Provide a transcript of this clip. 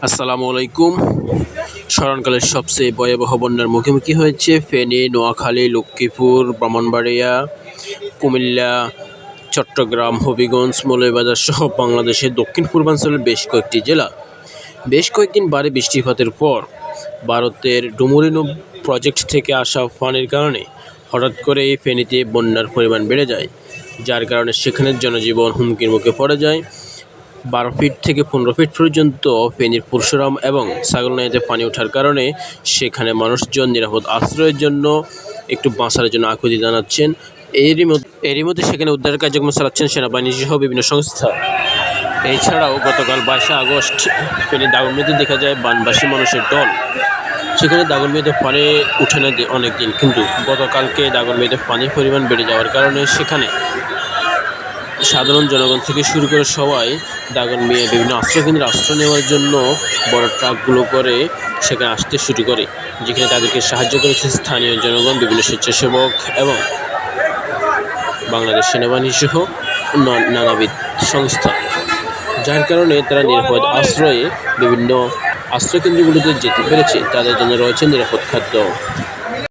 আসসালামু আলাইকুম। স্মরণকালের সবচেয়ে ভয়াবহ বন্যার মুখোমুখি হয়েছে ফেনী, নোয়াখালী, লক্ষ্মীপুর, ব্রাহ্মণবাড়িয়া, কুমিল্লা, চট্টগ্রাম, হবিগঞ্জ, মৌলভীবাজার সহ বাংলাদেশের দক্ষিণ পূর্বাঞ্চলের বেশ কয়েকটি জেলা। বেশ কয়েকদিন ভারী বৃষ্টিপাতের পর ভারতের ডুমুরিনো প্রজেক্ট থেকে আসা পানির কারণে হঠাৎ করে এই ফেনীতে বন্যার পরিমাণ বেড়ে যায়, যার কারণে সেখানের জনজীবন হুমকির মুখে পড়ে যায়। 12 ফিট থেকে 15 ফিট পর্যন্ত ফেনীর পরশুরাম এবং ছাগলনাইয়াতে পানি ওঠার কারণে সেখানে মানুষজন নিরাপদ আশ্রয়ের জন্য একটু বাঁচার জন্য আকুতি জানাচ্ছেন। এরই মধ্যে সেখানে উদ্ধার কার্যক্রম চালাচ্ছেন সেনাবাহিনী সহ বিভিন্ন সংস্থা। এছাড়াও গতকাল 22 আগস্ট ফেনীর দাগনভূঞাতে দেখা যায় বানবাসী মানুষের দল। সেখানে দাগনভূঞাতে পানি উঠে না অনেক দিন, কিন্তু গতকালকে দাগনভূঞাতে পানির পরিমাণ বেড়ে যাওয়ার কারণে সেখানে সাধারণ জনগণ থেকে শুরু করে সবাই দাগনভূঞায় বিভিন্ন আশ্রয়কেন্দ্রে আশ্রয় নেওয়ার জন্য বড় ট্রাকগুলো করে সেখানে আসতে শুরু করে, যেখানে তাদেরকে সাহায্য করেছে স্থানীয় জনগণ, বিভিন্ন স্বেচ্ছাসেবক এবং বাংলাদেশ সেনাবাহিনী সহ নানাবিধ সংস্থা। যার কারণে তারা নিরাপদ আশ্রয়ে বিভিন্ন আশ্রয়কেন্দ্রগুলোতে যেতে পেরেছে। তাদের জন্য রয়েছে নিরাপদ খাদ্য।